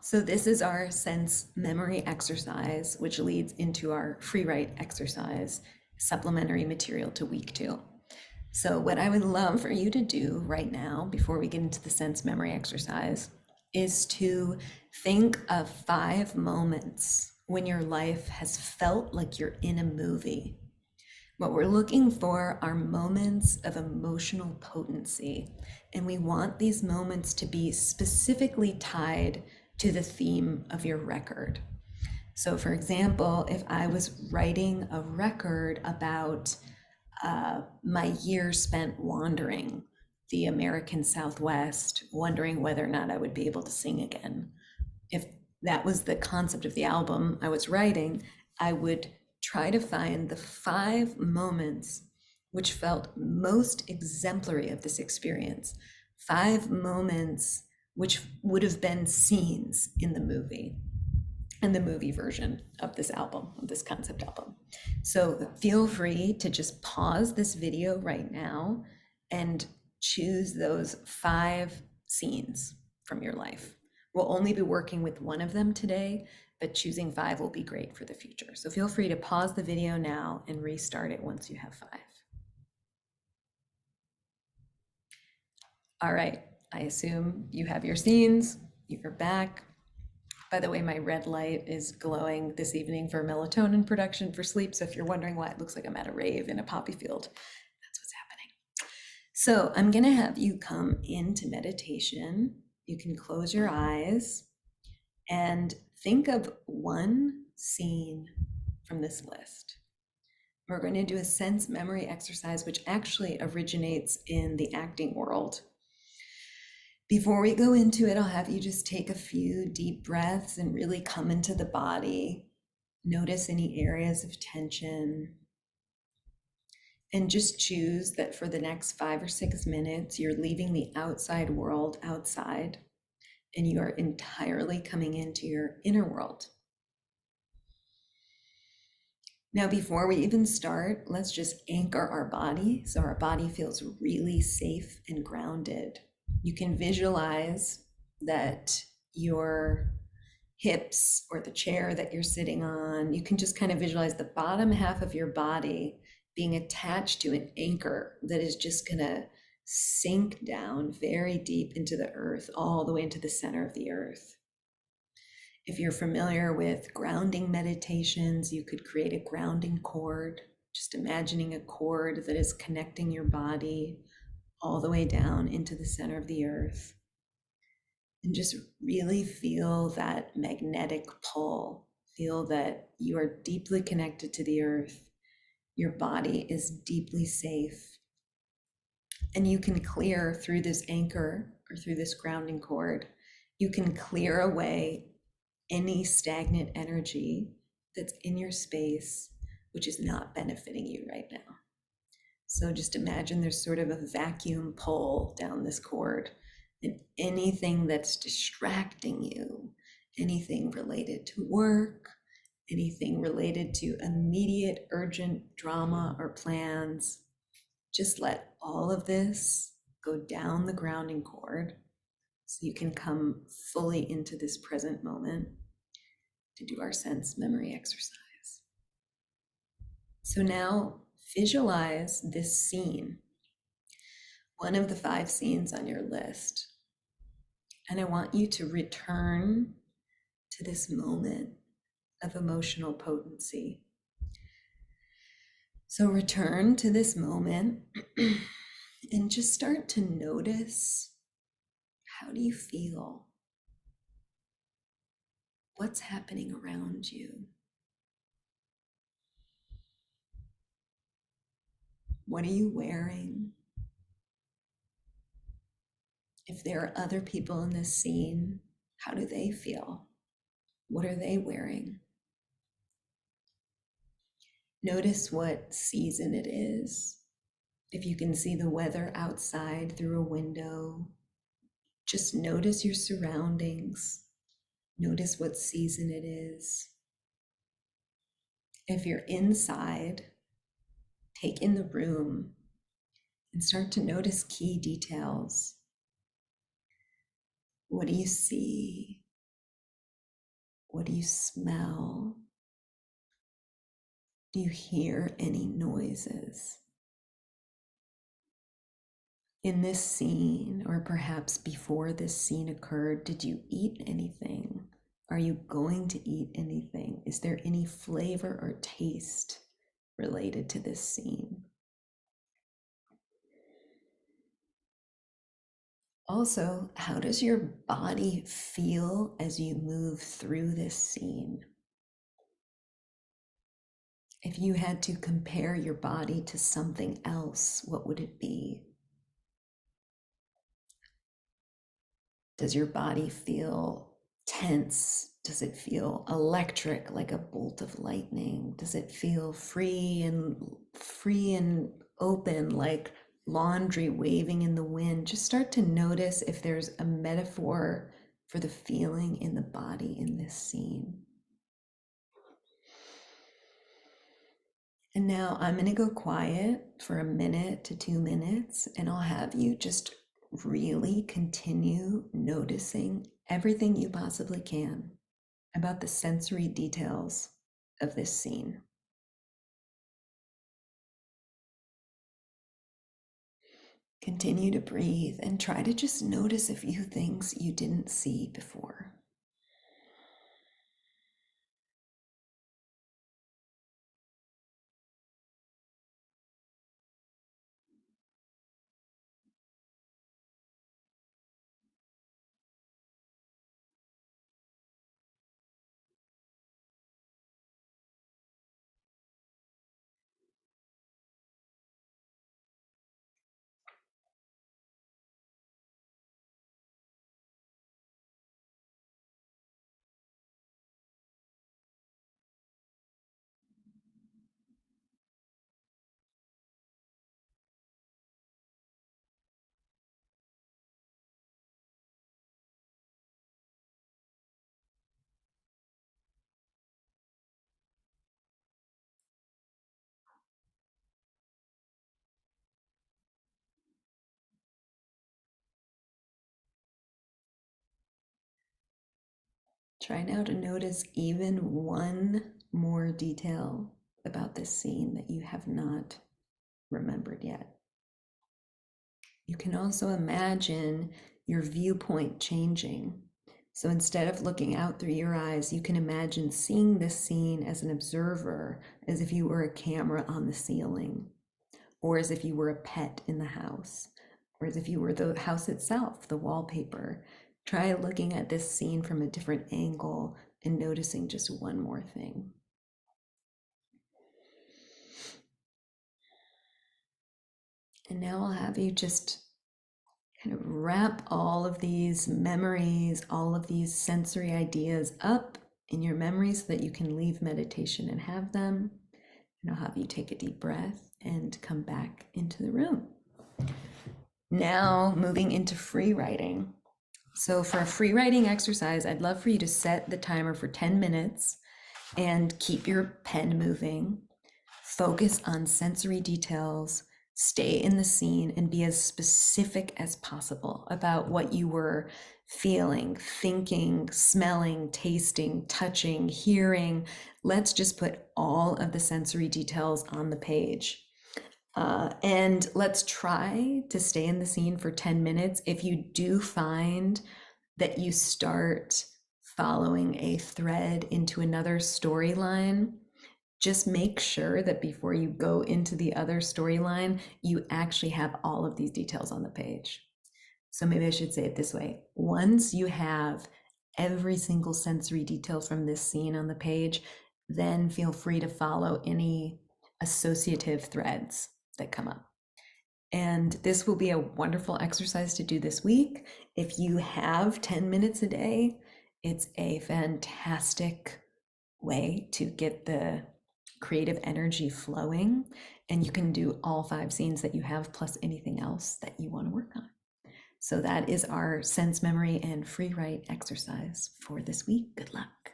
So this is our sense memory exercise, which leads into our free write exercise, supplementary material to week 2. So what I would love for you to do right now, before we get into the sense memory exercise, is to think of 5 moments when your life has felt like you're in a movie. What we're looking for are moments of emotional potency, and we want these moments to be specifically tied to the theme of your record. So, for example, if I was writing a record about my year spent wandering the American Southwest, wondering whether or not I would be able to sing again, if that was the concept of the album I was writing, I would try to find the 5 moments which felt most exemplary of this experience, 5 moments which would have been scenes in the movie and the movie version of this album, of this concept album. So feel free to just pause this video right now and choose those 5 scenes from your life. We'll only be working with one of them today, but choosing 5 will be great for the future. So feel free to pause the video now and restart it once you have 5. All right, I assume you have your scenes, you're back. By the way, my red light is glowing this evening for melatonin production for sleep. So if you're wondering why it looks like I'm at a rave in a poppy field, that's what's happening. So I'm going to have you come into meditation. You can close your eyes and think of one scene from this list. We're going to do a sense memory exercise, which actually originates in the acting world. Before we go into it, I'll have you just take a few deep breaths and really come into the body. Notice any areas of tension. And just choose that for the next 5 or 6 minutes, you're leaving the outside world outside and you are entirely coming into your inner world. Now, before we even start, let's just anchor our body so our body feels really safe and grounded. You can visualize that your hips or the chair that you're sitting on, you can just kind of visualize the bottom half of your body being attached to an anchor that is just going to sink down very deep into the earth, all the way into the center of the earth. If you're familiar with grounding meditations, you could create a grounding cord, just imagining a cord that is connecting your body all the way down into the center of the earth. And just really feel that magnetic pull. Feel that you are deeply connected to the earth. Your body is deeply safe. And you can clear through this anchor or through this grounding cord, you can clear away any stagnant energy that's in your space, which is not benefiting you right now. So just imagine there's sort of a vacuum pull down this cord, and anything that's distracting you, anything related to work, anything related to immediate urgent drama or plans, just let all of this go down the grounding cord so you can come fully into this present moment to do our sense memory exercise. So now visualize this scene, one of the 5 scenes on your list. And I want you to return to this moment of emotional potency. So return to this moment and just start to notice, how do you feel? What's happening around you? What are you wearing? If there are other people in this scene, how do they feel? What are they wearing? Notice what season it is. If you can see the weather outside through a window, just notice your surroundings. Notice what season it is. If you're inside, take in the room and start to notice key details. What do you see? What do you smell? Do you hear any noises? In this scene, or perhaps before this scene occurred, did you eat anything? Are you going to eat anything? Is there any flavor or taste related to this scene? Also, how does your body feel as you move through this scene? If you had to compare your body to something else, what would it be? Does your body feel tense? Does it feel electric like a bolt of lightning? Does it feel free and open like laundry waving in the wind? Just start to notice if there's a metaphor for the feeling in the body in this scene. And now I'm going to go quiet for a minute to 2 minutes, and I'll have you just really continue noticing everything you possibly can about the sensory details of this scene. Continue to breathe and try to just notice a few things you didn't see before. Try now to notice even one more detail about this scene that you have not remembered yet. You can also imagine your viewpoint changing. So instead of looking out through your eyes, you can imagine seeing this scene as an observer, as if you were a camera on the ceiling, or as if you were a pet in the house, or as if you were the house itself, the wallpaper. Try looking at this scene from a different angle and noticing just one more thing. And now I'll have you just kind of wrap all of these memories, all of these sensory ideas up in your memories so that you can leave meditation and have them. And I'll have you take a deep breath and come back into the room. Now moving into free writing. So for a free writing exercise, I'd love for you to set the timer for 10 minutes and keep your pen moving. Focus on sensory details, stay in the scene, and be as specific as possible about what you were feeling, thinking, smelling, tasting, touching, hearing. Let's just put all of the sensory details on the page. And let's try to stay in the scene for 10 minutes. If you do find that you start following a thread into another storyline, just make sure that before you go into the other storyline, you actually have all of these details on the page. So maybe I should say it this way. Once you have every single sensory detail from this scene on the page, then feel free to follow any associative threads that come up. And this will be a wonderful exercise to do this week. If you have 10 minutes a day, it's a fantastic way to get the creative energy flowing, and you can do all 5 scenes that you have plus anything else that you want to work on. So that is our sense memory and free write exercise for this week. Good luck.